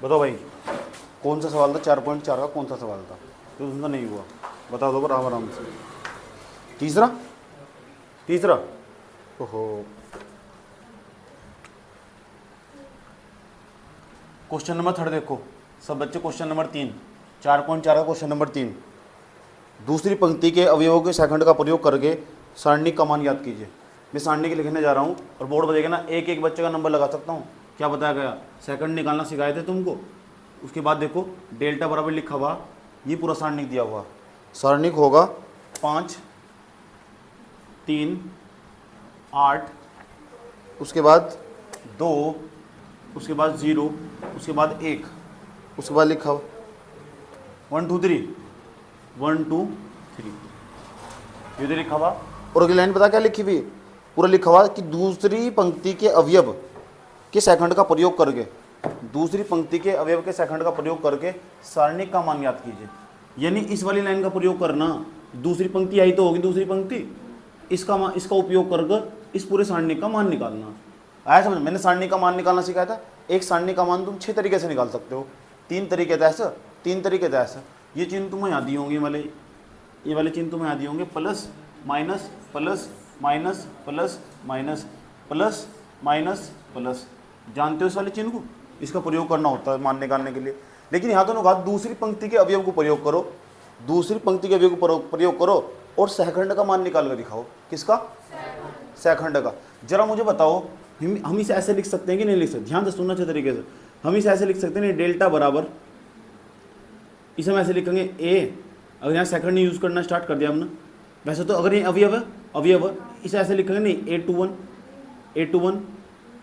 बताओ भाई, कौन सा सवाल था 4.4 का, कौन सा सवाल था तो उनका नहीं हुआ? बता दो आराम आराम से। तीसरा तीसरा ओहो, क्वेश्चन नंबर 3 देखो सब बच्चे, क्वेश्चन नंबर 3, 4.4 का क्वेश्चन नंबर 3। दूसरी पंक्ति के अवयवों के सेकंड का प्रयोग करके सारणी का मान याद कीजिए। मैं सारणी के लिखने जा रहा हूँ और बोर्ड बजेगा ना, एक एक बच्चे का नंबर लगा सकता हूँ। क्या बताया गया? सेकंड निकालना सिखाए थे तुमको। उसके बाद देखो डेल्टा बराबर लिखा हुआ, ये पूरा सारणिक दिया हुआ। सारणिक होगा 5, 3, 8, उसके बाद 2, उसके बाद 0, उसके बाद 1, उसके बाद लिखा हुआ 1 2 3, 1 2 3, ये तो लिखा हुआ। और अगली लाइन पता क्या लिखी हुई? पूरा लिखा हुआ कि दूसरी पंक्ति के अवयव के सेकंड का प्रयोग करके, दूसरी पंक्ति के अवयव के सेकंड का प्रयोग करके सारणिक का मान याद कीजिए। यानी इस वाली लाइन का प्रयोग करना, दूसरी पंक्ति आई तो होगी दूसरी पंक्ति, इसका उपयोग करके इस पूरे सारणी का मान निकालना। आया समझ? मैंने सारणी का मान निकालना सिखाया था। एक सारणी का मान तुम 6 तरीके से निकाल सकते हो। 3 तरीके थे ऐसा, 3 तरीके थे ऐसा। ये चिन्ह तुम्हें याद ही होंगे, ये वाले चिन्ह तुम्हें याद ही होंगे, plus minus plus minus plus minus plus minus plus. जानते हो इस वाले चिन्ह को? इसका प्रयोग करना होता है मान निकालने के लिए। लेकिन यहाँ तो कहा दूसरी पंक्ति के अवयव को प्रयोग करो, दूसरी पंक्ति के अवयव को प्रयोग करो और सेकंड का मान निकाल कर दिखाओ। किसका? सेकंड का। जरा मुझे बताओ, हम इसे ऐसे लिख सकते हैं कि नहीं लिख सकते? ध्यान से सुनना अच्छे तरीके से। हम इसे ऐसे लिख सकते हैं, डेल्टा बराबर, इसे हम ऐसे लिखेंगे ए। अगर यहाँ सेकंड यूज करना स्टार्ट कर दिया हमने, वैसे तो अगर ये अवयव है, अवयव इसे ऐसे लिखेंगे नहीं, A21 A21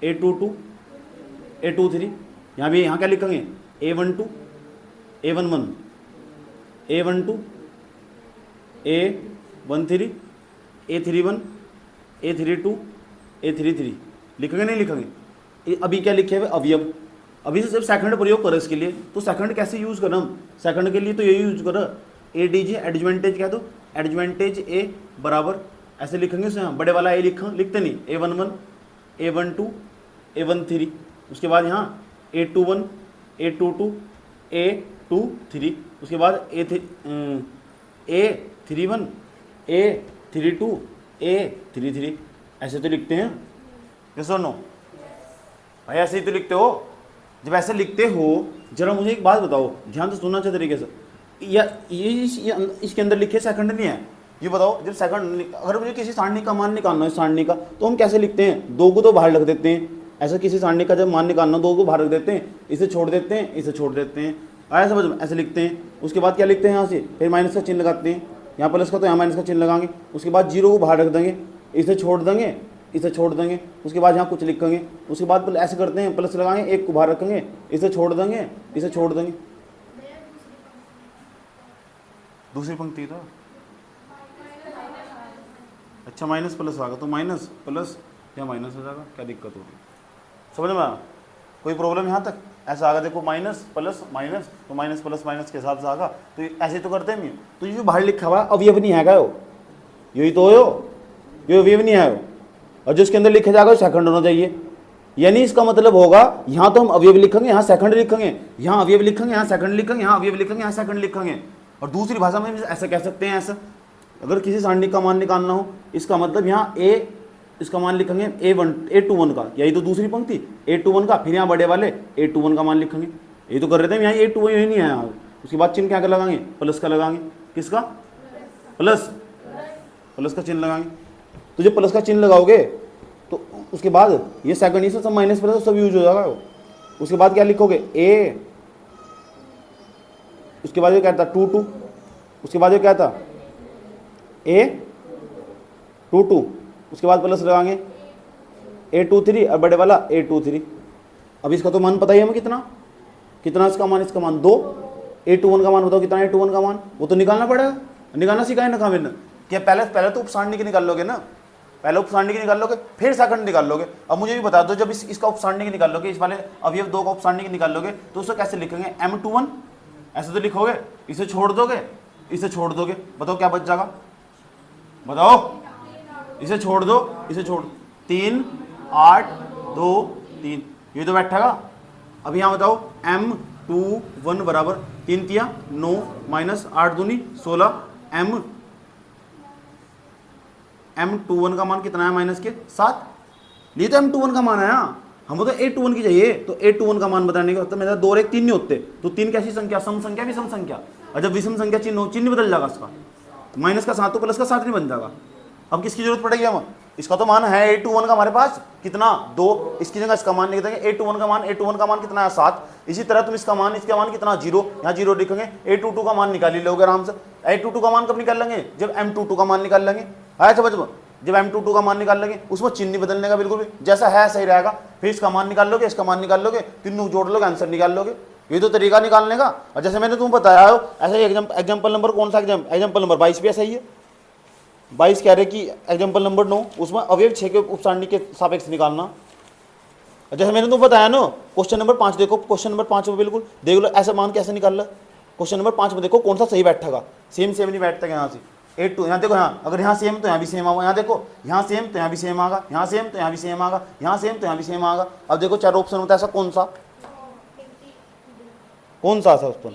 A22 A23। यहाँ भी यहाँ क्या लिखेंगे? A12 A11 A12 A13 A31 A32 A33 लिखेंगे नहीं लिखेंगे? अभी क्या लिखे हुए? अवयव। अभी से जब सेकंड प्रयोग करो इसके लिए, तो सेकंड कैसे यूज करें हम? सेकंड के लिए तो यही यूज करो, ADJ एडजवेंटेज कह दो, एडजवेंटेज A बराबर ऐसे लिखेंगे उसे। यहाँ बड़े वाला A लिखते नहीं, A11 A12 A13। उसके बाद यहाँ A21 A22 A23, उसके बाद A31 A32 A33। ऐसे तो लिखते हैं, यस और नो? भाई ऐसे ही तो लिखते हो। जब ऐसे लिखते हो, जरा मुझे एक बात बताओ, ध्यान से सुनना अच्छे तरीके से। या ये इसके अंदर लिखे सेकंड नहीं है, ये बताओ। जब सेकंड, अगर मुझे किसी सारणी का मान निकालना है सारणी का, तो हम कैसे लिखते हैं? 2 को तो बाहर रख देते हैं। ऐसा किसी सारणी का जब मान निकालना, 2 को बाहर रख देते हैं, इसे छोड़ देते हैं, इसे छोड़ देते हैं। आया समझ में? ऐसे लिखते हैं। उसके बाद क्या लिखते हैं? यहाँ से फिर माइनस का चिन्ह लगाते हैं, यहाँ प्लस का तो यहाँ माइनस का चिन्ह लगाएंगे। उसके बाद 0 को बाहर रख देंगे, इसे छोड़ देंगे, इसे छोड़ देंगे। उसके बाद यहाँ कुछ लिखेंगे। उसके बाद ऐसे करते हैं, प्लस लगाएंगे, 1 को बाहर रखेंगे, इसे छोड़ देंगे, इसे छोड़ देंगे। दूसरी पंक्ति तो अच्छा माइनस प्लस आ गया, तो माइनस प्लस या माइनस हो जाएगा, क्या दिक्कत होगी? समझ में आया? कोई प्रॉब्लम यहाँ तक? ऐसा आ गया देखो, माइनस प्लस माइनस, तो माइनस प्लस माइनस के हिसाब से आगा। तो ऐसे तो करते हैं। तो ये जो बाहर लिखा हुआ अवयव नहीं है, यही तो हो, ये अवयव नहीं है। और जो इसके अंदर लिखा जाएगा सेकंड होना चाहिए। यानी इसका मतलब होगा, यहाँ तो हम अवयव लिखेंगे, यहाँ सेकंड लिखेंगे, यहाँ अवयव लिखेंगे, यहाँ सेकंड लिखेंगे, यहाँ अवयव लिखेंगे, यहाँ सेकंड लिखेंगे। और दूसरी भाषा में ऐसा कह सकते हैं, ऐसा अगर किसी सारणी का मान निकालना हो, इसका मतलब यहाँ A, इसका मान लिखेंगे A21 का, यही तो दूसरी पंक्ति A21 का, फिर यहाँ बड़े वाले A21 का मान लिखेंगे। यही तो कर रहे थे, यहाँ A21 यही नहीं है यहाँ। उसके बाद चिन्ह क्या लगाएंगे? प्लस का लगाएंगे। किसका? प्लस का चिन्ह लगाएंगे। तो जब प्लस का चिन्ह लगाओगे तो उसके बाद ये सेकंड, ये सब माइनस प्लस सब यूज हो जाएगा। उसके बाद क्या लिखोगे? A, उसके बाद ये क्या था? 2 उसके बाद ये क्या था? A22, उसके बाद प्लस लगाएंगे A23 और बड़े वाला A23। अब इसका तो मान पता ही है हमें कितना इसका मान, इसका मान 2। A21 का मान बताओ कितना? A21 का मान वो तो निकालना पड़ेगा, निकालना सिखाए ना मैंने। क्या पहले तो उपसारणी की निकाल लोगे ना, पहले उपसारणी की निकाल लोगे, फिर सेकंड निकाल लोगे। अब मुझे भी बता दो, जब इसका उपसारणी की निकाल लोगे, इस वाले अवयव 2 का उपसारणी की निकाल लोगे, तो उसको कैसे लिखेंगे? M21 ऐसे तो लिखोगे, इसे छोड़ दोगे, इसे छोड़ दोगे, बताओ क्या बच जाएगा? बताओ, इसे छोड़ दो, इसे छोड़ 3 8 2 3, ये तो बैठेगा। अब यहाँ बताओ M21 बराबर 3 तिया 9 माइनस 8 दूनी 16 M21 का मान कितना है माइनस के 7। ये तो M21 का मान आया, हमको तो A21 की चाहिए। तो A21 का मान बताने का मतलब मेरा 2 और 1 3 नहीं होते, तो 3 कैसी संख्या, सम संख्या विषम संख्या। और जब विषम संख्या चिन्ह बदल जाएगा इसका, माइनस का 7 तो प्लस का 7 नहीं बन जाएगा। अब किसकी जरूरत पड़ेगी हमें, इसका तो मान है A21 का हमारे पास कितना 2, इसकी जगह इसका मान लिख देंगे A21 का मान कितना है 7। इसी तरह तुम इसका मान कितना 0, यहाँ 0 लिखेंगे। A22 का मान निकाल ही लोगे आराम से। A22 का मान कब निकाल लेंगे, जब M22 का मान निकाल लेंगे। आया समझ में, जब M22 का मान निकाल लेंगे उसमें चिन्ह नहीं बदलने का बिल्कुल भी, जैसा है सही रहेगा। फिर इसका मान निकाल लोगे, इसका मान निकाल लोगे, तीनों जोड़ लोगे, आंसर निकाल लोगे। ये तो तरीका निकालने का। और जैसे मैंने तुम्हें बताया हो ऐसे एग्जाम्पल नंबर कौन सा, एग्जाम्पल नंबर 22 भी ऐसा ही है। 22 कह रहे कि एग्जाम्पल नंबर 9 उसमें अवयव 6 के उपसारणी के सापेक्ष निकालना। जैसे मैंने तुम्हें बताया ना, क्वेश्चन नंबर 5 देखो, क्वेश्चन नंबर 5 में बिल्कुल देख लो ऐसा मान कैसे निकाल रहा। क्वेश्चन नंबर 5 में देखो कौन सा सही बैठेगा, सेम नहीं बैठता यहाँ से 8 यहाँ देखो, यहाँ अगर यहाँ सेम तो यहाँ भी सेम आएगा। यहाँ देखो यहाँ सेम तो यहाँ भी सेम आएगा, यहाँ सेम तो यहाँ भी सेम आएगा, यहाँ सेम तो यहाँ भी सेम आएगा। अब देखो 4 ऑप्शन होता है, ऐसा कौन सा ऑप्शन,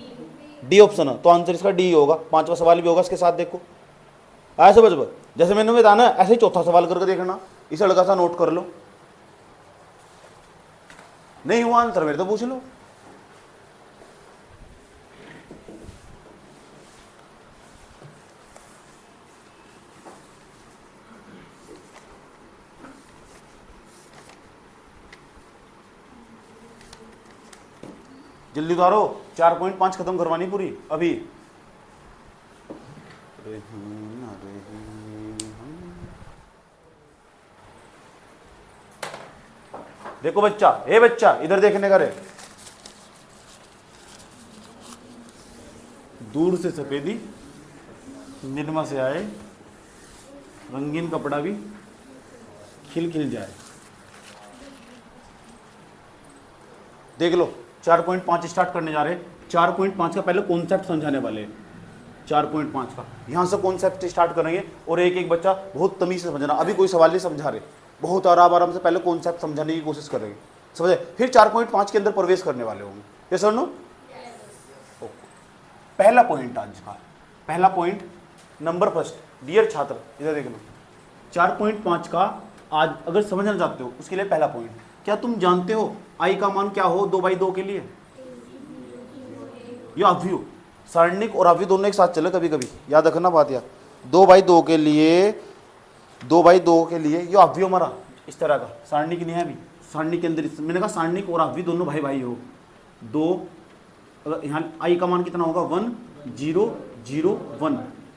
डी ऑप्शन है, तो आंसर इसका डी होगा। 5वां सवाल भी होगा इसके साथ, देखो ऐसे बच जैसे मैंने बताया ना, ऐसे ही चौथा सवाल करके देखना, इसे हल्का सा नोट कर लो। नहीं हुआ आंसर मेरे तो पूछ लो। जल्दी उतारो, 4.5 खत्म करवानी पूरी अभी। देखो बच्चा, ए बच्चा इधर देखने का रे। दूर से सफेदी, निरमा से आए, रंगीन कपड़ा भी खिल खिल जाए। देख लो 4.5 स्टार्ट करने जा रहे। 4.5 का पहले कॉन्सेप्ट समझाने वाले, 4.5 का यहाँ से कॉन्सेप्ट स्टार्ट करेंगे और एक एक बच्चा बहुत तमीज से समझना। अभी कोई सवाल नहीं समझा रहे, बहुत आराम से पहले कॉन्सेप्ट समझाने की कोशिश करेंगे, समझे। फिर 4.5 के अंदर प्रवेश करने वाले होंगे। ये सर नो पहला पॉइंट आज का, पहला पॉइंट नंबर फर्स्ट। डियर छात्र इधर देख लो, 4.5 का आज अगर समझना चाहते हो उसके लिए पहला पॉइंट, क्या तुम जानते हो आई का मान क्या हो 2/2 के लिए? ये अवयव सारणिक और अवयव दोनों एक साथ चले कभी कभी, याद रखना बात। यार 2/2 के लिए, 2/2 के लिए ये अवयव हमारा इस तरह का सारणिक नहीं है। अभी सारणिक के अंदर मैंने कहा सारणिक और अवयव दोनों भाई भाई हो। 2 अगर यहाँ आई का मान कितना होगा 1 0 0 1।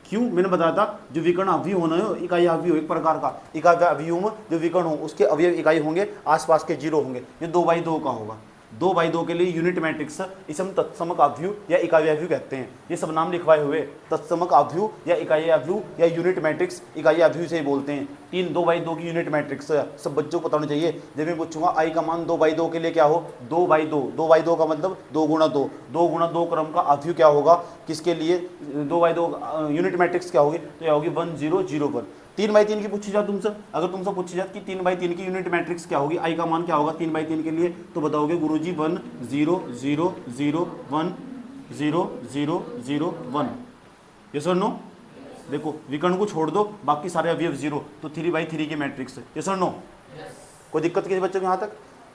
क्यों, मैंने बताया था जो विकर्ण अवयव होना है इकाई अवयव एक प्रकार का, इकाई अवयव में जो विकर्ण हो उसके अवयव इकाई होंगे, आसपास के 0 होंगे। ये 2/2 का होगा। 2/2 के लिए यूनिट मैट्रिक्स इसे हम तत्समक अवयव या इकाई अवयव कहते हैं। ये सब नाम लिखवाए हुए, तत्समक अवयव या इकाई अवयव या यूनिट मैट्रिक्स इकाई अवयव से ही बोलते हैं। 2/2 की यूनिट मैट्रिक्स सब बच्चों को पता होना चाहिए। जब मैं पूछूंगा आई का मान 2/2 के लिए क्या हो, 2/2, 2/2 का मतलब 2 × 2, 2 × 2 क्रम का अवयव क्या होगा, किसके लिए 2/2 यूनिट मैट्रिक्स क्या होगी, तो यह होगी 1 0 0 1। 3/3 की पूछी जाए तुमसे, अगर तुमसे पूछी जाए कि 3/3 की यूनिट मैट्रिक्स क्या होगी, आई का मान क्या होगा 3/3 के लिए, तो बताओगे गुरुजी 1 0 0 0 1 0 0 0 1। ये सर नो, देखो विकर्ण को छोड़ दो बाकी सारे अवयव 0, तो 3/3 की मैट्रिक्स है। ये सर नो, कोई दिक्कत किसी बच्चे को यहाँ तक?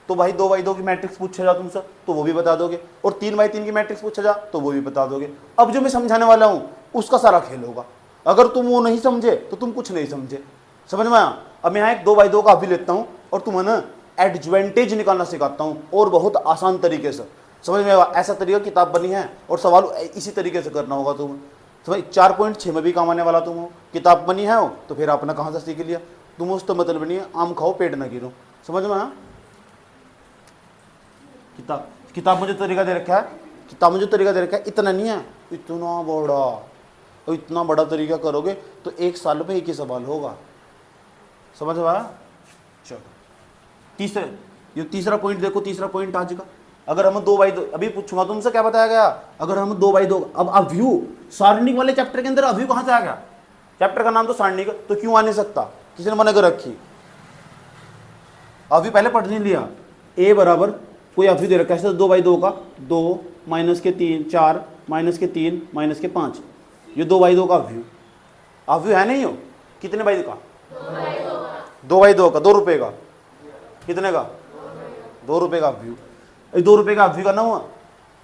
तो भाई 2/2 की मैट्रिक्स पूछा जा तुमसे तो वो भी बता दोगे, और 3/3 की मैट्रिक्स पूछा जा तो वो भी बता दोगे। अब जो मैं समझाने वाला हूँ उसका सारा खेल होगा। अगर तुम वो नहीं समझे तो तुम कुछ नहीं समझे, समझ में आया। अब मैं यहाँ एक 2/2 का अवयव लेता हूँ और तुम्हें ना एडजवेंटेज निकालना सिखाता हूँ, और बहुत आसान तरीके से, समझ में आया। ऐसा तरीका किताब बनी है और सवाल इसी तरीके से करना होगा तुम्हें, समझ। 4.6 में भी काम आने वाला तुम हो, किताब बनी है हो तो फिर आपने कहाँ से सीख लिया। तुम उस तो मतलब नहीं है आम खाओ पेट ना गिरो, समझ में आया। किताब मुझे तरीका दे रखा है, किताब मुझे तरीका दे रखा है, इतना नहीं है, इतना बड़ा, और इतना बड़ा तरीका करोगे तो 1 साल में एक ही सवाल होगा, समझ में आया। चलो तीसरा पॉइंट देखो, तीसरा पॉइंट आज का। अगर हम 2/2, अभी पूछूंगा तुमसे क्या बताया गया, अगर हम 2/2, अब अवयव सारणिक वाले चैप्टर के अंदर अवयव कहां से आ गया? चैप्टर का नाम तो सारणिक, तो क्यों आ नहीं सकता? किसी ने मना कर रखी। अवयव पहले पढ़ नहीं लिया, a बराबर कोई अवयव दे रखा है, दो बाई दो का, 2 माइनस के 3 4 माइनस के 3 माइनस के 5, ये 2 बाई 2 का अवयव, अवयव है नहीं हो, कितने बाई का, 2 बाई 2 का, 2 रुपये का, कितने का, 2 रुपये का अवयव। 2 रुपये का अवयव करना हुआ,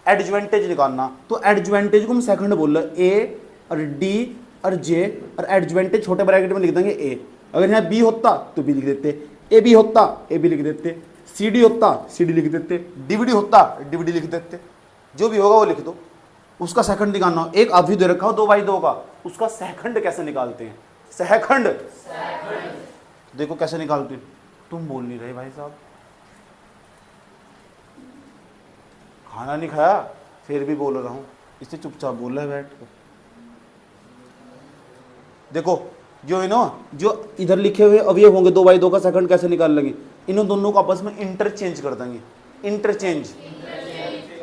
एडजवेंटेज निकालना, तो एडजवेंटेज को हम सेकंड बोल रहे, ए और डी और जे, और एडजवेंटेज छोटे ब्रैकेट में लिख देंगे ए। अगर यहाँ बी होता तो बी लिख देते, ए बी होता ए बी लिख देते, सी डी होता सी डी लिख देते, डीवीडी होता डीवीडी लिख देते, जो भी होगा वो लिख दो। उसका सेकंड निकालना हो, एक अवयव दे रखा हो 2 बाई 2 का, उसका सेकंड कैसे निकालते हैं, सेकंड देखो कैसे निकालते हैं। तुम बोल नहीं रहे भाई साहब, खाना नहीं खाया फिर भी बोल रहा हूं, इससे चुपचाप बोल रहा है बैठ कर। देखो जो है ना, जो इधर लिखे हुए अवयव होंगे 2 बाई 2 का सेकंड कैसे निकाल लेंगे, इन दोनों को आपस में इंटरचेंज कर देंगे, इंटरचेंज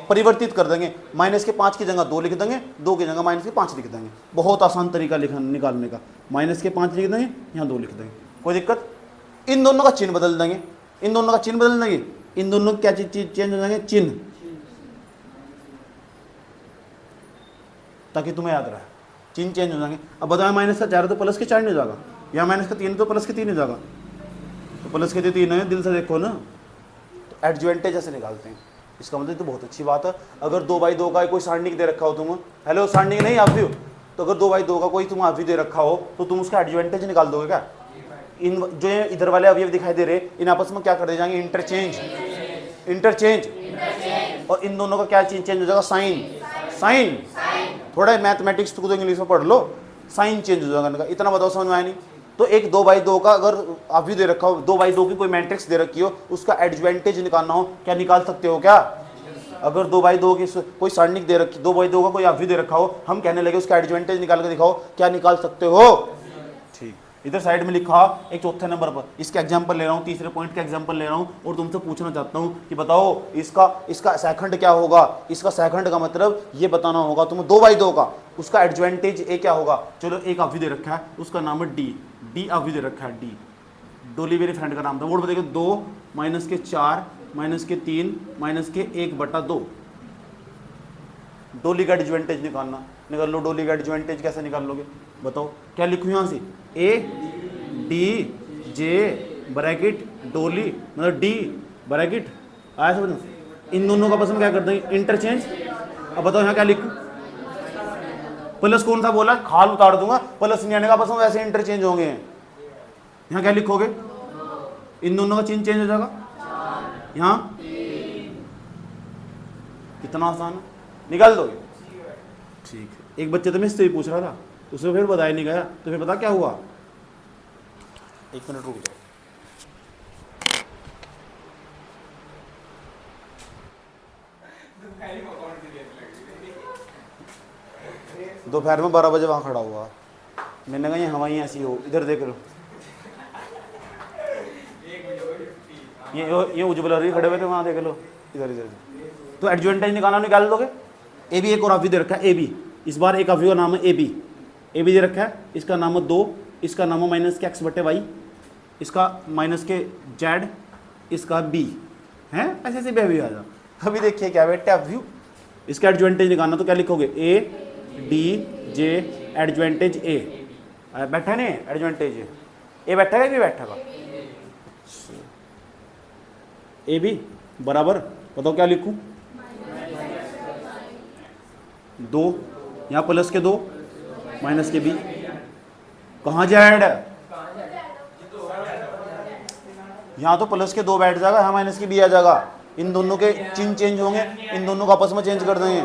परिवर्तित कर देंगे। माइनस के 5 की जगह 2 लिख देंगे, 2 की जगह माइनस के 5 लिख देंगे। बहुत आसान तरीका निकालने का, माइनस के 5 लिख देंगे, यहाँ 2 लिख देंगे, कोई दिक्कत। इन दोनों का चिन्ह बदल देंगे, इन दोनों का चिन्ह बदल देंगे, इन दोनों क्या चीज चेंज हो जाएंगे, चिन्ह, ताकि तुम्हें याद रहे, चिन्ह चेंज हो जाएंगे। अब बताओ माइनस का 4 है तो प्लस के 4 नहीं हो जाएगा, यहाँ माइनस का 3 है तो प्लस के 3 हो जाएगा, तो प्लस के 3 है, दिल से देखो ना। तो एडजवेंटेज ऐसे निकालते हैं, इसका मतलब तो बहुत अच्छी बात है। अगर 2 बाई 2 का कोई सारणिक दे रखा हो तुम, हेलो सारणिक नहीं अवयव, तो अगर 2 बाई 2 का कोई तुम अवयव दे रखा हो तो तुम उसका एडजवेंटेज निकाल दोगे क्या। इन जो इधर वाले अवयव दिखाई दे रहे, इन आपस में क्या कर दे जाएंगे, इंटरचेंज, इंटरचेंज, और इन दोनों का क्या चेंज हो जाएगा, साइन, साइन। थोड़ा मैथमेटिक्स तो इंग्लिश में पढ़ लो, साइन चेंज हो जाएगा, इतना बताओ समझ में आया नहीं। तो एक 2 बाई 2 का अगर अवयव दे रखा हो, 2 बाई 2 की कोई मैट्रिक्स दे रखी हो, उसका एडजवेंटेज निकालना हो, क्या निकाल सकते हो क्या। अगर 2 बाई 2 की कोई सारणिक दे रखी, 2 बाई 2 का कोई अवयव दे रखा हो, हम कहने लगे उसका एडजवेंटेज निकाल के दिखाओ, क्या निकाल सकते हो। ठीक, इधर साइड में लिखा एक चौथे नंबर पर, इसका एग्जांपल ले रहा हूँ, तीसरे पॉइंट का एग्जांपल ले रहा हूँ, और तुमसे पूछना चाहता हूँ कि बताओ इसका सेकंड क्या होगा। इसका सेकंड का मतलब ये बताना होगा तुम्हें, 2 बाई 2 का उसका एडजवेंटेज ए क्या होगा। चलो एक अवयव दे रखा है, उसका नाम है डी, डी अवयव दे रखा है, डी डोली मेरे फ्रेंड का नाम था, वो बताइए 2 माइनस के 4 माइनस के 3 माइनस के 1/2, डोली का एडजवेंटेज निकालना, निकाल लो। डोली का एडजवेंटेज कैसे निकाल लोगे बताओ, क्या लिखूँ यहाँ से, ए डी जे ब्रैकेट डोली, मतलब डी ब्रैकेट आया समझ। इन दोनों का पसंद क्या कर देंगे, इंटरचेंज। अब बताओ यहाँ क्या लिखूँ, प्लस कौन सा बोला, खाल उतार दूंगा, प्लस नहीं आने का पसंद, वैसे इंटरचेंज होंगे। यहाँ क्या लिखोगे, इन दोनों का चिन्ह चेंज हो जाएगा, यहाँ कितना आसान है, निकाल दोगे। ठीक है, एक बच्चे तो मैं इससे ही पूछ रहा था, उसे फिर बताया नहीं गया, तो फिर पता क्या हुआ, 1 मिनट रुक जाओ। दोपहर में 12 बजे वहां खड़ा हुआ, मैंने कहा ये हवाई ऐसी हो, इधर देख लो, ये उज्ज्वल रही खड़े हुए थे वहां, देख लो इधर इधर। तो एडजवेंटेज निकाल दोगे। ए बी एक और अवयव दे रखा है, ए बी, इस बार एक अवयव का नाम है ए बी, ए बी दे रखा है, इसका नाम है 2, इसका नाम है माइनस के x/y, इसका माइनस के z, इसका b है, ऐसे ऐसे भी अवयव आ जाए। अभी देखिए क्या बेटे अवयव, इसका एडजवेंटेज निकालना, तो क्या लिखोगे, ए डी जे एडजवेंटेज ए, बैठा नहीं एडजवेंटेज ए बैठा है, भी बैठा का, ए बी बराबर, बताओ क्या लिखूं, 2, यहाँ प्लस के 2 माइनस के बी, कहाँ जेड, यहाँ तो प्लस के 2 बैठ जाएगा, यहाँ माइनस की बी आ जाएगा। इन दोनों के चिन्ह चेंज होंगे, इन दोनों को आपस में चेंज कर देंगे।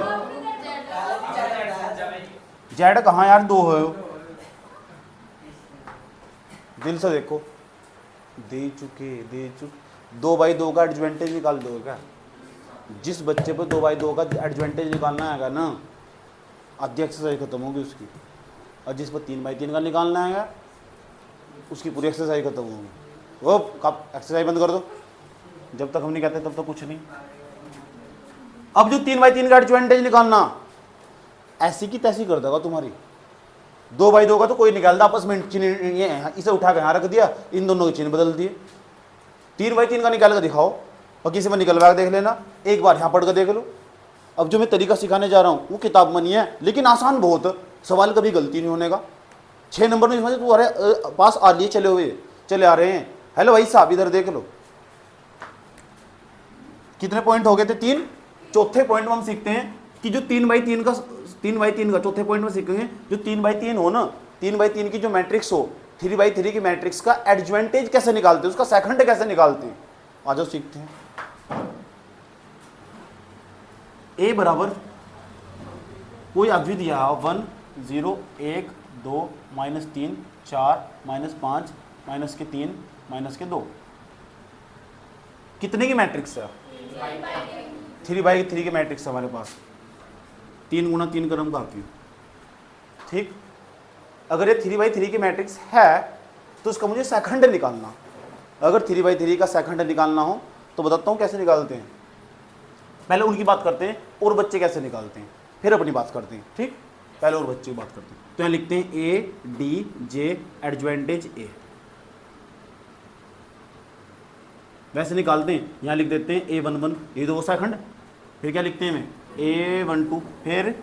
जेड कहाँ यार, 2 है, दिल से देखो, दे चुके 2 बाई 2 का एडजवेंटेज निकाल दो क्या। जिस बच्चे पर 2 बाई 2 का एडजवेंटेज निकालना आएगा ना, आधी एक्सरसाइज खत्म होगी उसकी, और जिस पर 3 बाई 3 का निकालना आएगा उसकी पूरी एक्सरसाइज खत्म होगी। वो कब एक्सरसाइज बंद कर दो, जब तक हम नहीं कहते तब तक कुछ नहीं। अब जो 3 बाई 3 का एडजवेंटेज निकालना, ऐसी की तैसी कर देगा तुम्हारी। 2 बाई 2 का तो कोई निकालता, आपस में चिन्ह ये इसे उठा के यहाँ रख दिया, इन दोनों के चिन्ह बदल दिए। 3 बाई 3 का निकाल कर दिखाओ, और किसी में निकलवा के देख लेना, एक बार यहाँ पढ़ कर देख लो। अब जो मैं तरीका सिखाने जा रहा हूँ वो किताब में नहीं है, लेकिन आसान बहुत है, सवाल कभी गलती नहीं होने का। 6 नंबर में समझे, तुम्हारे पास आ लिए चले आ रहे हैं। हेलो भाई साहब, इधर देख लो, कितने पॉइंट हो गए थे? 3। चौथे पॉइंट में हम सीखते हैं कि जो 3/3 का चौथे पॉइंट में सीखेंगे, जो 3/3 हो ना, 3/3 की जो मैट्रिक्स हो, 3/3 की मैट्रिक्स का एडजवेंटेज कैसे निकालते हैं, उसका सेकंड कैसे निकालते हैं। आ जाओ सीखते हैं। ए बराबर कोई अभी दिया 1 0 1 2 -3 4 -5 -3 -2 कितने की मैट्रिक्स है? 3/3 की मैट्रिक्स हमारे पास, 3 × 3 क्रम काफी। ठीक, अगर ये 3/3 की मैट्रिक्स है तो उसका मुझे सेकंड निकालना। अगर 3/3 का सेकंड निकालना हो तो बताता हूँ कैसे निकालते हैं। पहले उनकी बात करते हैं और बच्चे कैसे निकालते हैं, फिर अपनी बात करते हैं। ठीक, पहले और बच्चे की बात करते हैं। तो यहाँ लिखते हैं ए डी जे एडजवेंटेज ए, वैसे निकालते हैं। यहाँ लिख देते हैं A11, ये दो सेकंड। फिर क्या लिखते हैं में A12, फिर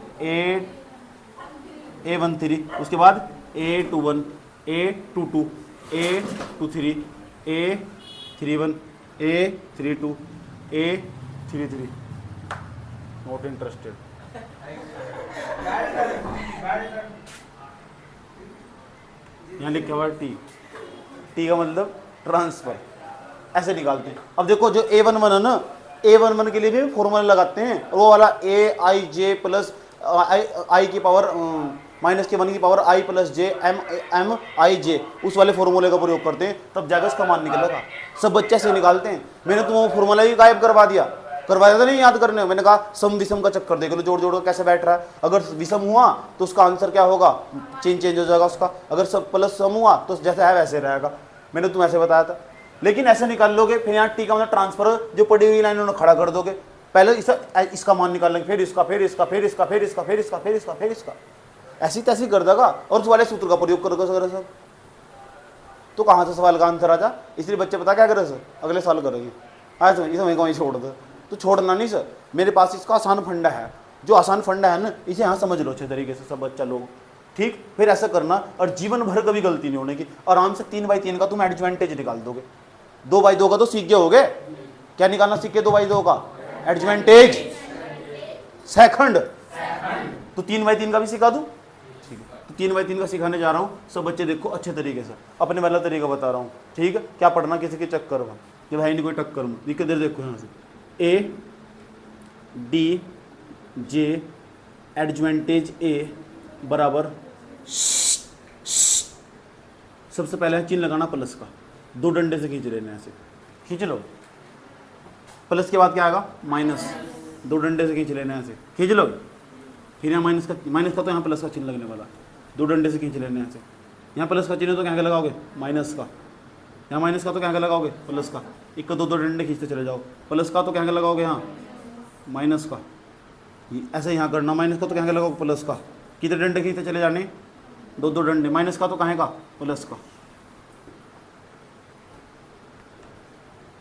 A13, उसके बाद A21, A22, A23, A31, A32, A33। Not interested. यहाँ लिखा हुआ टी, टी का मतलब ट्रांसफर। ऐसे निकालते हैं। अब देखो जो A11 है ना, A11 के लिए भी फॉर्मूला लगाते हैं, वो वाला AIJ प्लस आई की पावर -1 की power I plus J MIJ, उस वाले फॉर्मूले का प्रयोग करते हैं, तब जाकर उसका मान निकलेगा। सब बच्चे से निकालते हैं। मैंने तो वो फॉर्मूला ही गायब करवा दिया था नहीं याद करने। मैंने कहा सम विषम का चक्कर देख लो, जोड़ जोड़ कैसे बैठ रहा है। अगर विषम हुआ तो उसका आंसर क्या होगा, चेंज हो जाएगा उसका। अगर सब प्लस सम हुआ तो जैसे है वैसे रहेगा। मैंने तुम्हें ऐसे बताया था। लेकिन ऐसे निकाल लोगे, फिर यहाँ टी का मतलब ट्रांसफर, जो पड़ी हुई लाइन उन्हें खड़ा कर दोगे। पहले इसका मान निकाल लेंगे, फिर इसका, फिर इसका, फिर इसका, फिर इसका, फिर इसका, फिर इसका, फिर इसका, ऐसी तैसी कर देगा और उस वाले सूत्र का प्रयोग करोगे सर सब। तो कहाँ से सवाल का आंसर आ जा। इसलिए बच्चे पता क्या करे सर, अगले साल करेंगे। आज इसे वहीं छोड़ दो, तो छोड़ना नहीं सर। मेरे पास इसका आसान फंडा है, जो आसान फंडा है ना, इसे यहाँ समझ लो अच्छे तरीके से सब बच्चा लोग। ठीक, फिर ऐसा करना और जीवन भर कभी गलती नहीं होने की। आराम से 3/3 का तुम एडजवेंटेज निकाल दोगे। 2/2 का तो सीख गए होगे। क्या निकालना सीख के 2/2 का एडजवेंटेज सेकंड। तो 3/3 का भी सिखा दूं। ठीक है, तो 3/3 का सिखाने जा रहा हूँ। सब बच्चे देखो अच्छे तरीके से, अपने वाला तरीका बता रहा हूँ। ठीक है, क्या पढ़ना किसी के चक्कर में, कि भाई नहीं कोई टक्कर में। इधर देखो यहाँ से A D J एडजवेंटेज A बराबर, सबसे पहले चिन्ह लगाना प्लस का, 2 डंडे से खींच लेना, ऐसे खींच लो। प्लस के बाद क्या आएगा, माइनस, 2 डंडे से खींच लेना, ऐसे खींच लो। फिर यहाँ माइनस का तो यहाँ प्लस का चिन्ह लगने वाला, 2 डंडे से खींच लेना ऐसे। यहाँ प्लस का चिन्ह तो क्या लगाओगे, माइनस का। यहाँ माइनस का तो क्या लगाओगे, प्लस का। एक का 2 डंडे खींचते चले जाओ। प्लस का तो क्या लगाओगे यहाँ, माइनस का। ऐसे यहाँ करना, माइनस का तो क्या लगाओगे, प्लस का। कितने डंडे खींचते चले जाने, 2 डंडे। माइनस का तो कहाँ का, प्लस का।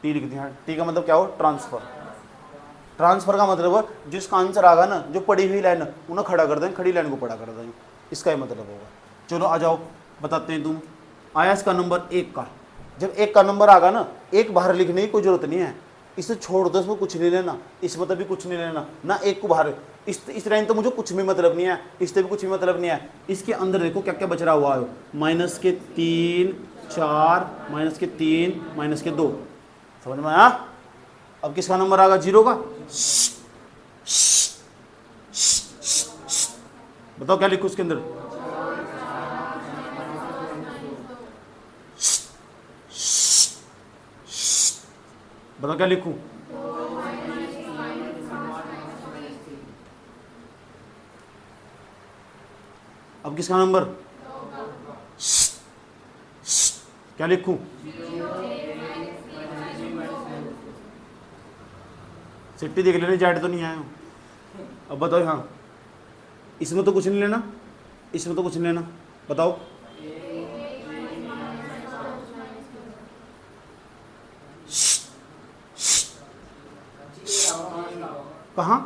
टी लिख दिया। टी का मतलब क्या हो, ट्रांसफर। ट्रांसफर का मतलब जिसका आंसर आगा ना, जो पड़ी हुई लाइन उन्हें खड़ा कर दें, खड़ी लाइन को पड़ा कर दें, इसका ही मतलब होगा। चलो आ जाओ, बताते हैं। तुम आया इसका नंबर 1 का। जब 1 का नंबर आगा ना, 1 बाहर लिखने की कोई जरूरत नहीं है, इसे छोड़ दो, इसमें कुछ नहीं लेना, इस मतलब भी कुछ नहीं लेना ना। 1 को बाहर, इस लाइन तो मुझे कुछ भी मतलब नहीं है, इससे भी कुछ भी मतलब नहीं है। इसके अंदर देखो क्या क्या बच रहा हुआ है, -3 4 -3 -2। समझ में आया। अब किसका नंबर आएगा, 0 का। बताओ क्या लिखूं उसके अंदर, बताओ क्या लिखूं। अब किसका नंबर, क्या लिखूं, सिट्टी देख लेने, जाट तो नहीं आया हूं। अब बताओ, हाँ इसमें तो कुछ नहीं लेना, इसमें तो कुछ नहीं लेना। बताओ कहाँ?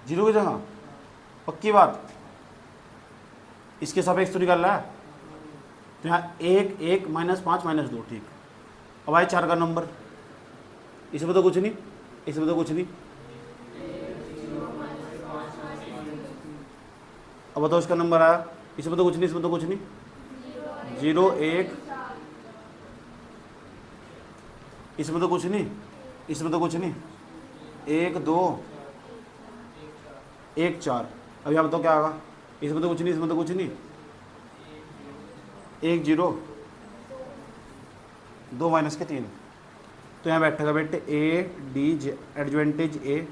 जीरो की जगह, पक्की बात? इसके सापेक्ष तो निकाल रहा है, तो यहाँ 1 1 -5 -2, ठीक। अब आए 4 का नंबर, इसमें तो कुछ नहीं, इसमें तो कुछ नहीं। अब बताओ इसका नंबर आया, इसमें तो कुछ नहीं, इसमें तो कुछ नहीं। 0 1, इसमें तो कुछ नहीं, इसमें तो कुछ नहीं। 1 2 1 4। अब यहाँ बताओ क्या आएगा? इसमें तो कुछ नहीं, इसमें तो कुछ नहीं। 1 0 2 -3। तो यहाँ बैठेगा बेटे ए डी जे, एडजवेंटेज ए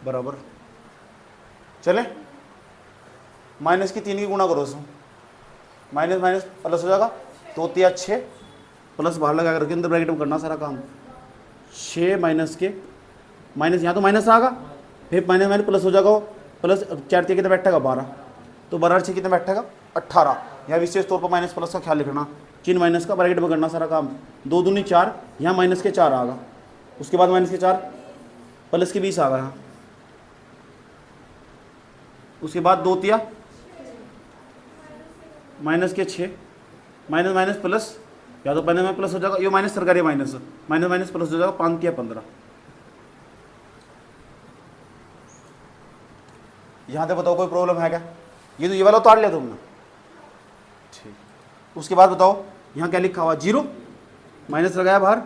बराबर, चले -3 की गुणा करो उसमें, माइनस माइनस प्लस हो जाएगा, 2 3 6 प्लस बाहर लगा करके अंदर ब्रैकेट में करना सारा काम। 6 माइनस के माइनस, यहाँ तो माइनस आएगा, फिर माइनस माइनस प्लस हो जाएगा, प्लस 4 3 कितना बैठेगा 12, तो 12 6 कितना बैठेगा 18। यहाँ विशेष तौर पर माइनस प्लस का ख्याल रखना, चिन्ह माइनस का ब्रैकेट में करना सारा काम। 2 दूनी 4, यहाँ माइनस के 4 आएगा, उसके बाद माइनस के 4 प्लस के 20 आएगा यहाँ, उसके बाद 2 3 माइनस के 6, माइनस माइनस प्लस, या तो माइनस में प्लस हो जाएगा, ये माइनस सरकारी माइनस, माइनस माइनस प्लस हो जाएगा, 5 3 15। यहाँ पे बताओ कोई प्रॉब्लम है क्या? ये तो ये वाला उतार लिया तुमने, ठीक। उसके बाद बताओ यहाँ क्या लिखा हुआ? 0 माइनस लगाया बाहर,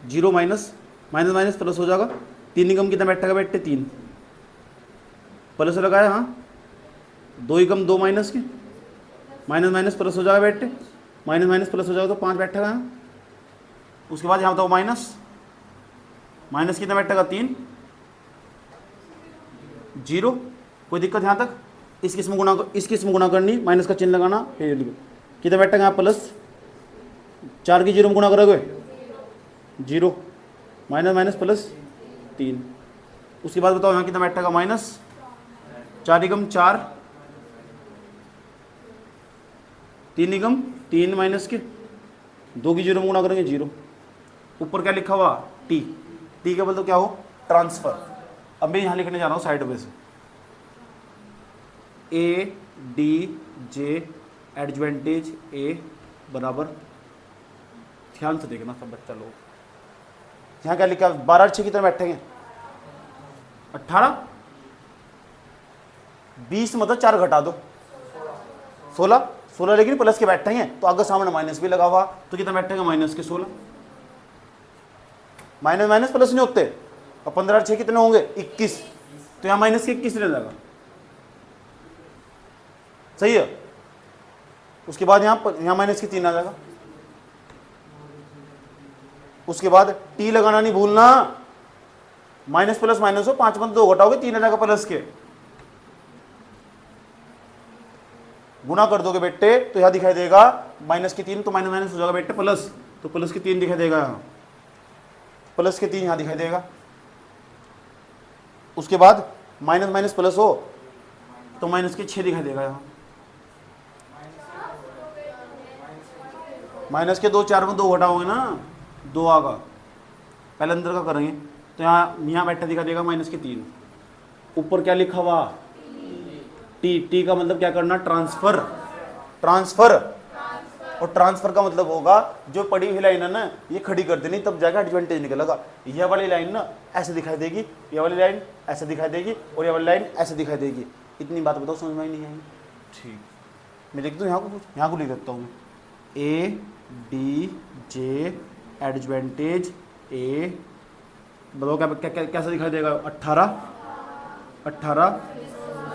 0 माइनस माइनस माइनस प्लस हो जाएगा, 3 निगम कितना बैठेगा बेटे 3, प्लस लगाया, हाँ 2 एकम 2 माइनस के, माइनस माइनस प्लस हो जाएगा बेटे, माइनस माइनस प्लस हो जाएगा तो 5 बैठेगा यहाँ। उसके बाद यहाँ बताओ माइनस, माइनस कितना बैठेगा 3, 0, कोई दिक्कत यहाँ तक? इस किस्म गुणा करनी, माइनस का चिन्ह लगाना, कितना बैठेगा यहाँ प्लस, 4 की 0 में गुणा करोगे 0, माइनस माइनस प्लस 3। उसके बाद बताओ यहाँ कितना बैठेगा माइनस, 4 एकम 4, 3 निगम 3 माइनस के, 2 की 0 में गुणा करेंगे 0। ऊपर क्या लिखा हुआ? टी, टी का मतलब क्या हो? ट्रांसफर। अब मैं यहाँ लिखने जा रहा हूँ साइड में से, ए डी जे एडजवेंटेज ए बराबर, ध्यान से देखना सब बच्चा लोग, यहाँ क्या लिखा? 12 6 कितने बैठेंगे 18, 20 मतलब 4 घटा दो 16, 16 लेकिन प्लस के बैठेंगे तो आगे सामने माइनस भी लगा हुआ, तो कितना बैठेगा माइनस के 16, माइनस माइनस प्लस नहीं होते, और 15 6 कितने होंगे 21, तो यहाँ माइनस के 21 रह जाएगा, सही है। उसके बाद यहाँ माइनस के 3 आ जाएगा। उसके बाद टी लगाना नहीं भूलना, माइनस प्लस माइनस हो, 5 में 2 घटाओगे 3 आ जाएगा प्लस के, गुना कर दोगे बेटे तो यहां दिखाई देगा माइनस के 3, तो माइनस माइनस हो जाएगा बेटे प्लस, तो प्लस के 3 दिखाई देगा यहाँ, प्लस के 3 यहां दिखाई देगा। उसके बाद माइनस माइनस प्लस हो तो माइनस के 6 दिखाई देगा यहाँ, माइनस के 2 4 में 2 घटाओगे ना 2 आगा, पहले अंदर का करेंगे, तो यहाँ बैठा दिखा देगा माइनस के 3। ऊपर क्या लिखा हुआ? टी, टी का मतलब क्या करना? Transfer, transfer. और ट्रांसफर का मतलब होगा जो पड़ी हुई लाइन है ना ये खड़ी कर देनी, तब जाकर एडवांटेज निकलेगा। यह वाली लाइन ना ऐसे दिखाई देगी, ये वाली लाइन ऐसे दिखाई देगी, और ये वाली लाइन ऐसे दिखाई देगी। इतनी बात बताओ समझ में नहीं आई? ठीक, मैं लिख दूँ यहाँ को लिख देता हूँ, ए डी जे एडवांटेज ए, बताओ क्या कैसे दिखाई देगा? 18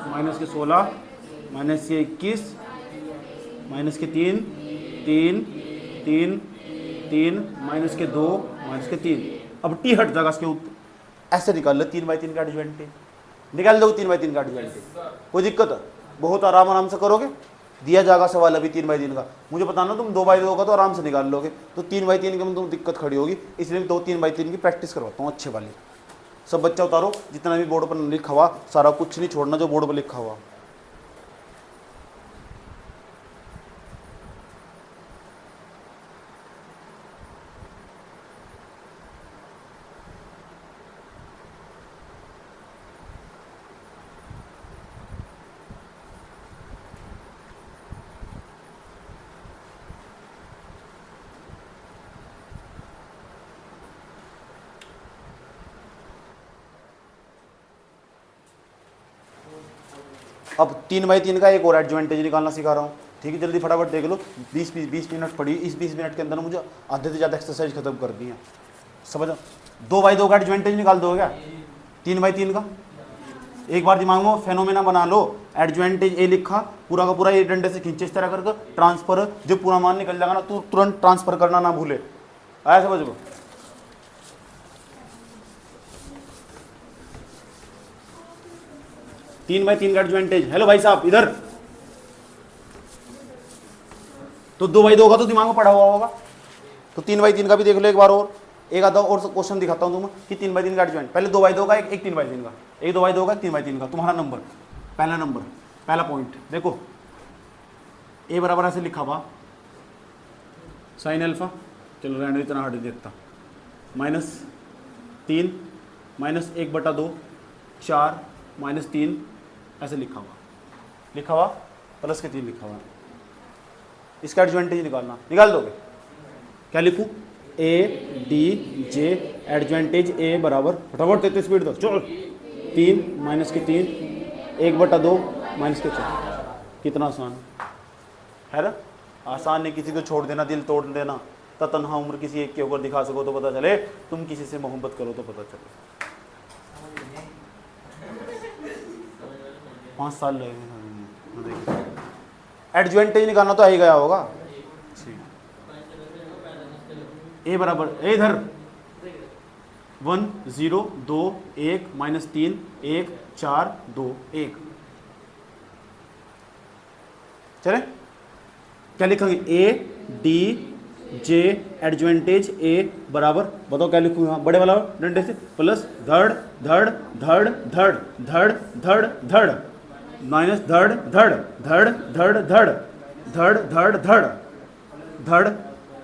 माइनस के 16 माइनस के 21 माइनस के 3 3 3 3 माइनस के 2 माइनस के 3। अब टी हट जाएगा इसके ऊपर, ऐसे निकाल लो 3/3 का एडजवेंटेज, निकाल दो 3/3 का एडजवेंटेज, कोई दिक्कत है? बहुत आराम से करोगे, दिया जाएगा सवाल अभी 3/3 का। मुझे बताना तुम 2/2 का तो आराम से निकाल लोगे, तो 3/3 का में तुम दिक्कत खड़ी होगी, इसलिए 2 3/3 की प्रैक्टिस करवाता हूँ अच्छे वाली। सब बच्चा उतारो जितना भी बोर्ड पर लिखा हुआ, सारा कुछ नहीं छोड़ना जो बोर्ड पर लिखा हुआ। अब 3/3 का एक और एडजॉइंटेज निकालना सिखा रहा हूँ, ठीक है, जल्दी फटाफट देख लो। 20 मिनट पड़ी, इस 20 मिनट के अंदर मुझे आधे से ज़्यादा एक्सरसाइज खत्म करनी है, समझ। 2/2 का एडजॉइंटेज निकाल दो क्या 3/3 का। एक बार दिमाग में फेनोमेना बना लो, एडजॉइंटेज ए लिखा, पूरा का पूरा ये डंडे से खींचे इस तरह करके, ट्रांसफर, जब पूरा मान निकल जाएगा ना तो तुरंत ट्रांसफर करना ना भूले। आया समझ लो। 3/3 का एडजॉइंटेज। हेलो भाई साहब इधर, तो 2/2 का तो दिमाग में पड़ा हुआ होगा, तो 3/3 का भी देख लो एक बार और। एक आधा और क्वेश्चन दिखाता हूँ तुम्हें कि 3/3 का एडजॉइंट। पहले 2/2 का, एक 3/3 का, एक 2/2 का, 3/3 का। तुम्हारा नंबर, पहला नंबर, पहला पॉइंट देखो, ए बराबर ऐसे लिखा हुआ साइन अल्फा, चलो रहने इतना हार्ड देखता, -3 -1/2 4 -3 ऐसे लिखा हुआ प्लस के 3 लिखा हुआ। इसका एडजॉइंटेज निकालना, निकाल दोगे? क्या लिखूं? ए डी जे एडजॉइंटेज ए बराबर, फटाफट देते स्पीड दो, चलो 3 -3 1/2 -4। कितना आसान है ना, आसान नहीं। किसी को छोड़ देना, दिल तोड़ देना, तन्हा उम्र किसी एक के ऊपर दिखा सको तो पता चले, तुम किसी से मोहब्बत करो तो पता चले। 5 साल लगेंगे। एडजॉइंटेज निकालना तो आ ही गया होगा। ए बराबर, ए इधर 1 0 2 1 -3 1 4 2 1। चले क्या लिखेंगे? ए डी जे एडजॉइंटेज ए बराबर, बताओ क्या लिखूंगा? बड़े वाला डंडे से, प्लस धड़ धड़ धड़ धड़ धड़ धड़ धड़ माइनस धड़ धड़ धड़ धड़ धड़ धड़ धड़ धड़ धड़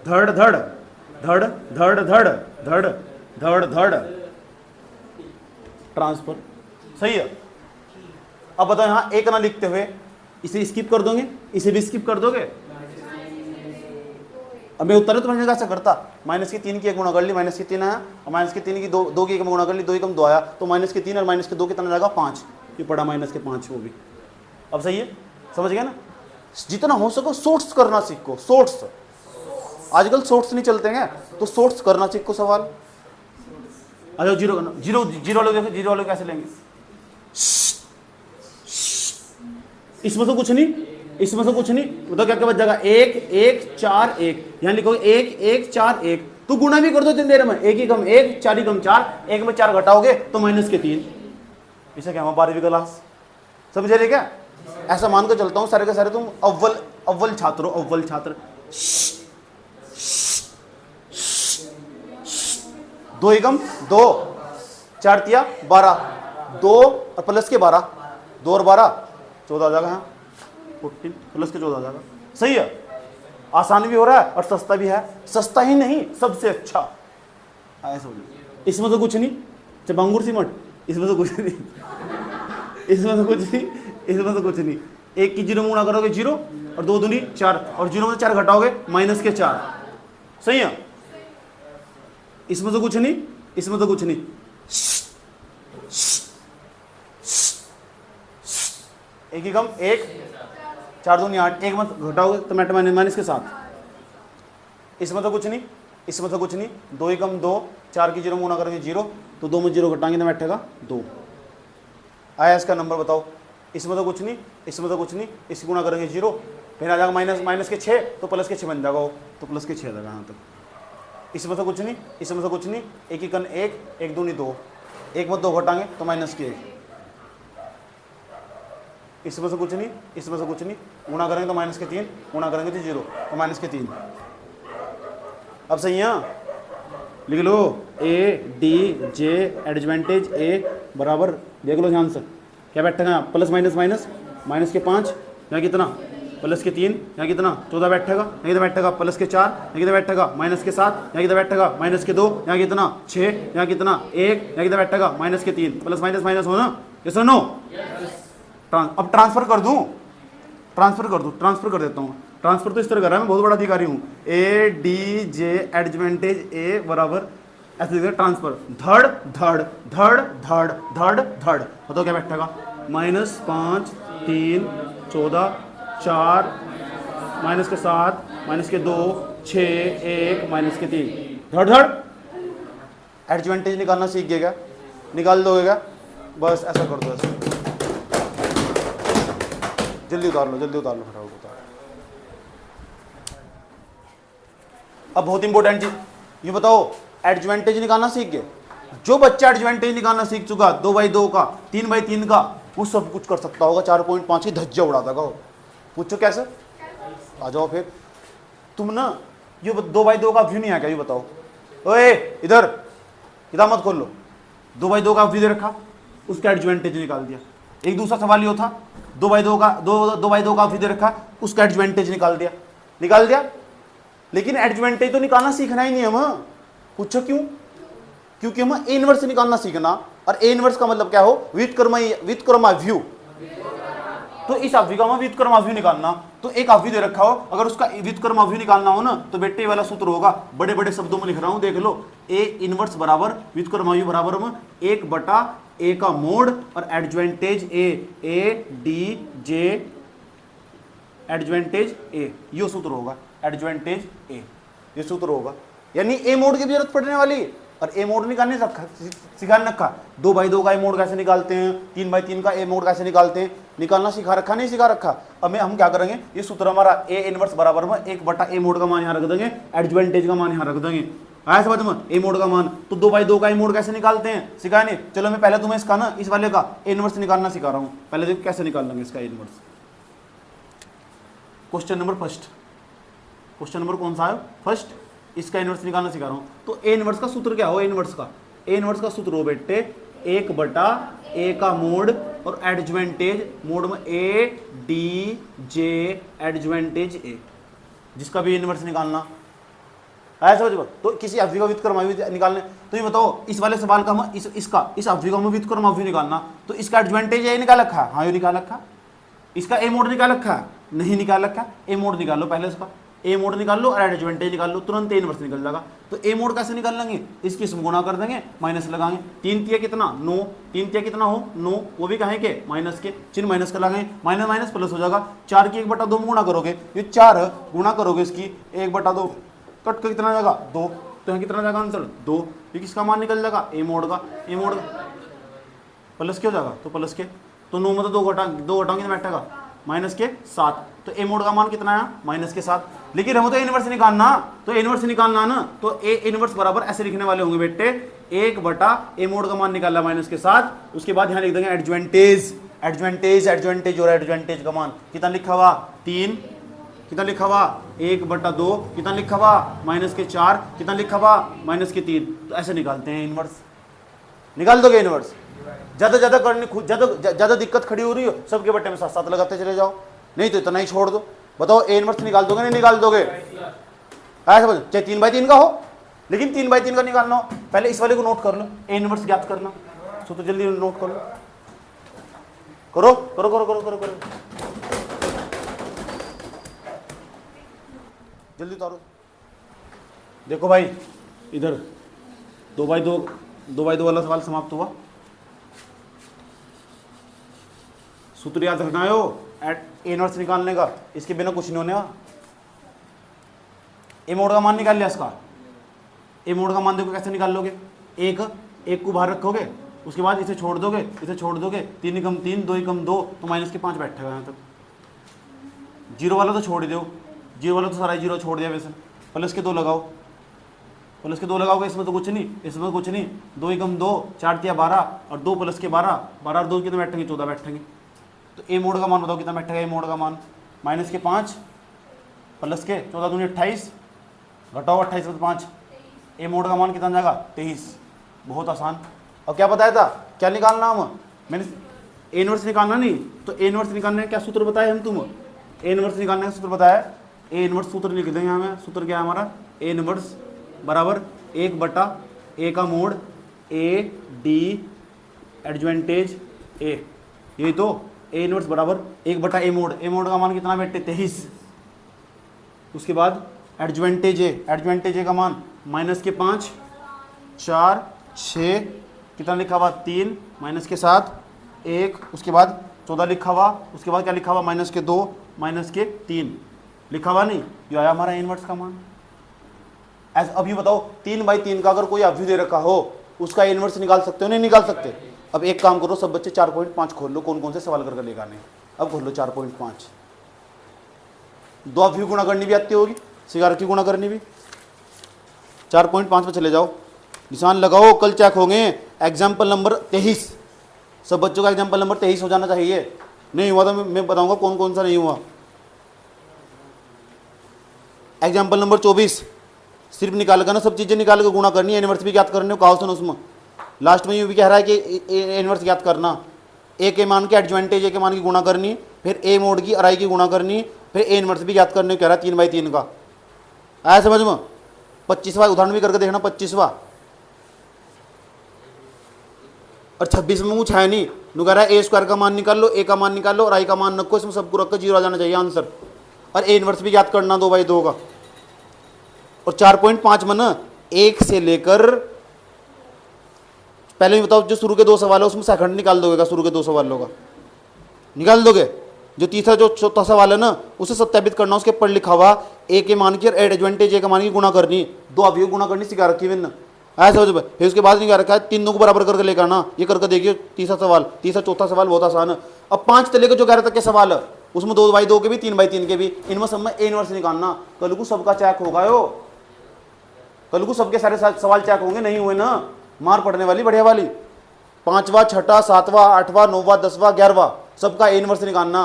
धड़ धड़ धड़ धड़ धड़ धड़ धड़ धड़ ट्रांसफर। सही है। अब बताओ यहाँ एक ना लिखते हुए इसे स्किप कर दोगे, इसे भी स्किप कर दोगे। अब मैं उत्तर तो मैंने कैसे करता, -3 की 1 गुणा कर ली, -3 आया, और -3 की 2 की 1 गुणा कर ली, 2 एकम 2 आया, तो -3 और -2 कितना जाएगा? 5। ये पड़ा -5 वो भी। अब सही है, समझ गया ना। जितना हो सको शॉर्ट्स करना सीखो, शॉर्ट्स। आजकल शॉर्ट्स नहीं चलते हैं, तो शॉर्ट्स करना सीखो सवाल। अच्छा जीरो जीरो जीरो वाले देखो, जीरो वाले कैसे लेंगे? इसमें तो कुछ नहीं, इसमें से कुछ नहीं, बताओ क्या क्या बच जाएगा? 1 1 4 1, यहाँ लिखो 1 1 4 1। तो गुणा भी कर दो इतनी देर में, 1 ही कम 1 4 ही कम 4, 1 में 4 घटाओगे तो -3। इसे क्या हम 12वीं क्लास, समझ रहे क्या? ऐसा मान कर चलता हूँ सारे के सारे तुम अव्वल छात्र हो, अव्वल छात्र। 2 एकम 2 4 तिया 12, 2 और प्लस के 12, 2 और 12 14 आ जाएगा। हाँ 14 प्लस के 14 आ जाएगा। सही है, आसान भी हो रहा है और सस्ता भी है। सस्ता ही नहीं सबसे अच्छा। ऐसा हो जाए, इसमें तो कुछ नहीं, चबांगुर सिमट, इसमें तो कुछ नहीं, इसमें तो कुछ नहीं, इसमें तो कुछ नहीं। 1 की 0 गुणा करोगे 0 और 2 दूनी 4, और 0 में 4 घटाओगे -4। सही है, इसमें तो कुछ नहीं, इसमें तो कुछ नहीं। 1 ही कम 1 4 दूनी 8, 1 मत घटाओगे तो माइनस के साथ। इसमें तो कुछ नहीं, इसमें तो कुछ नहीं। 2 ही कम 2, 4 की 0 गुणा करोगे 0, तो 2 में 0 घटाएंगे तो बैठेगा 2। आया इसका नंबर बताओ। इसमें तो कुछ नहीं, इसमें तो कुछ नहीं, इस गुणा करेंगे 0, फिर आ जाएगा माइनस के 6, तो प्लस के 6 बन जाएगा, तो प्लस के 6 आ जाएगा यहाँ तक। इसमें तो कुछ नहीं, इसमें तो कुछ नहीं। 1 ही कन 1, 1 दूनी 2, 1 में 2 घटाएंगे तो -1। इसमें से कुछ नहीं, इसमें से कुछ नहीं, गुणा करेंगे तो -3, गुणा करेंगे तो 0, तो -3। अब सही है, लिख लो ए डी जे एडजॉइंटेज ए बराबर, देख लो ध्यान से क्या बैठेगा? प्लस माइनस माइनस, माइनस के 5, यहाँ कितना? प्लस के 3, यहाँ कितना? 14 बैठेगा, यहाँ कितना बैठेगा? प्लस के 4, यहाँ कितना बैठेगा? माइनस के 7, यहाँ कितना बैठेगा? माइनस के 2, यहाँ कितना? 6, यहाँ कितना? 1, यहाँ कितना बैठेगा? माइनस के 3। प्लस माइनस माइनस हो ना, यस और नो? अब ट्रांसफर कर दूँ, ट्रांसफर कर दूँ, ट्रांसफर कर देता हूँ। ट्रांसफर तो इस तरह कर रहा है, मैं बहुत बड़ा अधिकारी हूँ। ए डी जे एडजॉइंटेज ए बराबर ऐसे लिखा ट्रांसफर, धड़ धड़ धड़ धड़ धड़ धड़, बताओ क्या बैठेगा? -5 3 14 4 माइनस के 7 माइनस के 2 6 1 माइनस के 3 धड़ धड़ एडजवांटेज निकालना सीख गए क्या? निकाल दोगे क्या? बस ऐसा कर दो, ऐसा जल्दी उतार लो फटाफट उतार। अब बहुत इंपॉर्टेंट चीज ये बताओ, एडजवांटेज निकालना सीख गए? जो बच्चा एडजवांटेज निकालना सीख चुका 2/2 का 3/3 का, वो सब कुछ कर सकता होगा। 4.5 की धज्जा उड़ा देगा वो। पूछो कैसे? आ जाओ फिर। तुम ना ये 2/2 का व्यू नहीं आ क्या? ये बताओ। ओए इधर किताब मत खोल लो। 2/2 का व्यू दे रखा, उसका एडजवांटेज निकाल दिया। एक दूसरा सवाल ये था, 2/2 का व्यू दे रखा, उसका एडजवांटेज निकाल दिया। लेकिन एडजवांटेज तो निकालना सीखना ही नहीं हम। पूछो क्यों? क्योंकि हम ए इनवर्स निकालना सीखना, और ए इनवर्स का मतलब क्या हो? व्युत्क्रम व्यू। तो इस अवधि का व्युत्क्रम व्यू निकालना, तो एक अवधि दे रखा हो, अगर उसका व्युत्क्रम व्यू निकालना हो ना, तो बेटे वाला सूत्र होगा, बड़े बड़े शब्दों में लिख रहा हूं, देख लो। ए इनवर्स बराबर व्युत्क्रम व्यू बराबर में 1/a का मोड और एडजवांटेज ए डी जे एडजवांटेज ए, ये सूत्र होगा। एडजवांटेज ए, ये सूत्र होगा। यानी ए मोड की भी जरूरत पड़ने वाली है, और ए मोड निकालने सिखाने रखा। 2/2 का ए मोड कैसे निकालते हैं, 3/3 का ए मोड कैसे निकालते हैं, निकालना सिखा रखा, नहीं सिखा रखा। अब हम क्या करेंगे, ये सूत्र हमारा ए इनवर्स बराबर में 1/a मोड का मान यहाँ रख देंगे, एडजवांटेज का मान यहाँ रख देंगे। आया समझ में? ए मोड का मान, तो 2/2 का ए मोड कैसे निकालते हैं सिखाए नहीं। चलो मैं पहले तुम्हें इसका ना, इस वाले का ए इनवर्स निकालना सिखा रहा हूँ। पहले देखो कैसे निकाल लेंगे इसका A inverse. Question number first, question number कौन सा है? फर्स्ट। इसका इनवर्स निकालना सिखा रहा हूं। तो ए इनवर्स का सूत्र क्या हो? ए इनवर्स का सूत्र हो बेटे 1/a का मोड और एडजवांटेज मोड में ए डी जे एडजवांटेज ए, जिसका भी इनवर्स निकालना आया समझ में? तो किसी अवधि का व्युत्क्रम अवधि निकालने, तो ये बताओ इस वाले सवाल का हम इस अवधि का हमें व्युत्क्रम अवधि निकालना, तो इसका एडजवांटेज ए निकाल रखा है। हाँ ये निकाल रखा। इसका ए मोड निकाल रखा है? नहीं निकाल रखा। ए मोड निकाल लो पहले, इसका ए मोड निकाल लो और एडजवांटेज निकाल लो, तुरंत ए इनवर्स निकल जाएगा। तो ए मोड कैसे निकाल लेंगे? इसकी इसमें गुणा कर देंगे, माइनस लगाएंगे। 3 तिया कितना? 9। 3 तिया कितना हो? 9। वो भी कहें के माइनस के, चिन्ह माइनस का लगाएंगे, माइनस माइनस प्लस हो जाएगा। 4 की 1/2 में गुणा करोगे, ये 4 गुणा करोगे इसकी 1/2, कट कर कितना जाएगा? 2। तो यहाँ कितना जाएगा आंसर? 2। ये किसका मान निकल जाएगा? ए मोड का। ए मोड प्लस क्या हो जाएगा? तो प्लस के, तो 9 में तो 2 घटाओगे कितना बैठेगा? माइनस के 7। तो ए मोड का मान कितना है? माइनस के 7। लेकिन हम तो इनवर्स निकालना, तो इनवर्स निकालना ना, तो ए इनवर्स बराबर ऐसे लिखने वाले होंगे बेटे 1/a मोड का मान निकालना माइनस के 7। उसके बाद यहाँ लिख देंगे एडजवांटेज और एडजवांटेज का मान कितना लिखा हुआ? 3। कितना लिखा हुआ? 1/2। कितना लिखा हुआ? माइनस के 4। कितना लिखा हुआ? माइनस के 3। तो ऐसे निकालते हैं इनवर्स। निकाल दोगे इनवर्स? ज्यादा करने, ज्यादा दिक्कत खड़ी हो रही हो, सबके बट्टे में 7 लगाते चले जाओ, नहीं तो इतना ही छोड़ दो। बताओ ए इनवर्स निकाल दोगे नहीं निकाल दोगे? ऐसा समझो, चाहे 3/3 का हो, लेकिन 3/3 का निकालना हो, पहले इस वाले को नोट कर लो, ए इनवर्स ज्ञात करना। तो जल्दी नोट कर लो, करो करो करो करो करो करो जल्दी उतारो। देखो भाई इधर 2/2 वाला सवाल समाप्त हुआ। सूत्र याद रखना है हो ए इनवर्स निकालने का, इसके बिना कुछ नहीं होने वाला। ए मोड का मान निकाल लिया इसका। ए मोड का मान देखो कैसे निकाल लोगे? एक को बाहर रखोगे, उसके बाद इसे छोड़ दोगे, 3 × 3 2 × 2, तो माइनस के 5 बैठेगा यहाँ तक। जीरो वाला तो छोड़ दो, जीरो वाला तो सारा जीरो छोड़ दिया वैसे। प्लस के 2 लगाओ, प्लस के 2 लगाओगे, इसमें तो कुछ नहीं, इसमें कुछ नहीं। 2 × 2 4 × 12 और 2 प्लस के 12 और 2 कितने बैठेंगे? 14 बैठेंगे। तो ए मोड का मान बताओ कितना बैठेगा? ए मोड का मान माइनस के 5 प्लस के 14 दूनी 28, घटाओ 28 में 5, ए मोड का मान कितना जाएगा? 23। बहुत आसान। और क्या बताया था, क्या निकालना हम? मैंने ए इनवर्स निकालना नहीं, तो ए इनवर्स निकालने का क्या सूत्र बताया हम तुम? ए इनवर्स निकालने का सूत्र बताया। ए इनवर्स सूत्र लिख देंगे हमें। सूत्र क्या है हमारा? ए इनवर्स बराबर 1/a का मोड ए डी एडजवांटेज ए, यही तो। ए इनवर्स बराबर 1/a मोड, ए मोड का मान कितना बेटे? 23। उसके बाद एडजवांटेज ए का मान माइनस के 5 4 6, कितना लिखा हुआ? 3 माइनस के 7 1, उसके बाद 14 लिखा हुआ, उसके बाद क्या लिखा हुआ, -2 -3 लिखा हुआ नहीं, ये आया हमारा इनवर्स का मान। ऐसा अब ये बताओ 3/3 का अगर कोई अवयव दे रखा हो उसका इनवर्स निकाल सकते हो नहीं निकाल सकते? अब एक काम करो सब बच्चे 4.5 खोल लो, कौन कौन से सवाल करके लेकर आने। अब खोल लो 4.5। 2 अवयव गुणा करनी भी आती होगी, सिगार की गुणा करनी भी। 4.5 पे चले जाओ, निशान लगाओ, कल चेक होंगे। एग्जाम्पल नंबर 23, सब बच्चों का एग्जाम्पल नंबर 23 हो जाना चाहिए। नहीं हुआ तो मैं बताऊंगा कौन कौन सा नहीं हुआ। एग्जाम्पल नंबर 24 सिर्फ निकाल कर ना, सब चीजें निकाल कर गुणा करनी है, इनवर्स भी ज्ञात करने को कहा उसमें। लास्ट में ये भी कह रहा है कि इनवर्स ज्ञात करना, ए के मान के एडजॉइंटेज ए के मान की गुणा करनी, फिर ए मोड की अराई की गुणा करनी, फिर ए इनवर्स भी ज्ञात करने को कह रहा है 3/3 का। आया समझ में? 25वां उदाहरण भी करके देखना, 25वां और 26 में कुछ है नहीं, नु कह रहा है a² का मान निकाल लो, a का मान निकाल लो और i का मान रखो, इसमें सबको रखकर 0 आ जाना चाहिए आंसर। और a इनवर्स भी ज्ञात करना 2/2 का। और 4.5 में ना 1 से लेकर, पहले भी बताओ जो शुरू के 2 सवाल है उसमें सेकंड निकाल दोगे, शुरू के 2 सवालों का निकाल दोगे। जो तीसरा जो चौथा सवाल है ना उसे सत्यापित करना, उसके ऊपर लिखा हुआ ए के मान की और एडजॉइंटेज ए के मान की गुणा करनी, 2 अवयव गुणा करनी सिखा रखी है मैंने। ऐसा समझ। फिर उसके बाद नहीं कह रखा है 3 को बराबर करके लेकर आना, ये करके देखिए। तीसरा सवाल, तीसरा चौथा सवाल बहुत आसान है। अब 5 से लेकर जो 11 तक के सवाल है उसमें 2/2 के भी 3/3 के भी, इनमें सब में ए इनवर्स निकालना। कल को सबका चेक होगा यो, कल को सबके सारे सवाल चेक होंगे, नहीं हुए ना मार पड़ने वाली बढ़िया वाली। 5वां 6वां 7वां 8वां 9वां 10वां 11वां सबका ए इनवर्स निकालना,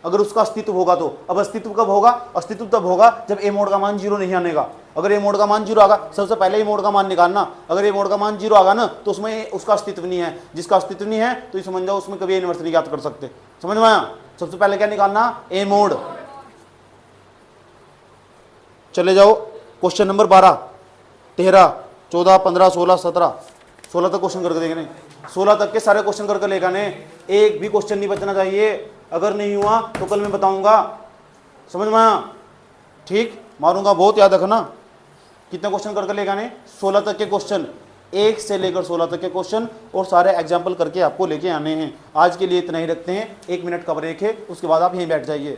अगर उसका अस्तित्व होगा तो। अब अस्तित्व कब होगा? अस्तित्व तब होगा जब ए मोड का मान 0 नहीं आनेगा। अगर ए मोड का मान 0 आगा, सबसे पहले ए मोड का मान निकालना। अगर ए मोड का मान 0 आगा ना तो उसमें उसका अस्तित्व नहीं है, जिसका अस्तित्व नहीं है तो ये समझ जाओ उसमें कभी इनवर्स नहीं ज्ञात कर सकते। समझ में आया? सबसे पहले क्या निकालना? ए मोड। चले जाओ क्वेश्चन नंबर 12, 13, 14, 15, 16, 17, 16 तक क्वेश्चन करके देखें। 16 तक के सारे क्वेश्चन करके लेकर आने, एक भी क्वेश्चन नहीं बचना चाहिए। अगर नहीं हुआ तो कल मैं बताऊंगा। समझ में आया? ठीक, मारूंगा बहुत, याद रखना। कितने क्वेश्चन करके लेकर आने? 16 तक के क्वेश्चन, 1 से लेकर 16 तक के क्वेश्चन, और सारे एग्जाम्पल करके आपको लेके आने हैं। आज के लिए इतना ही रखते हैं, 1 मिनट का ब्रेक है, उसके बाद आप यहीं बैठ जाइए।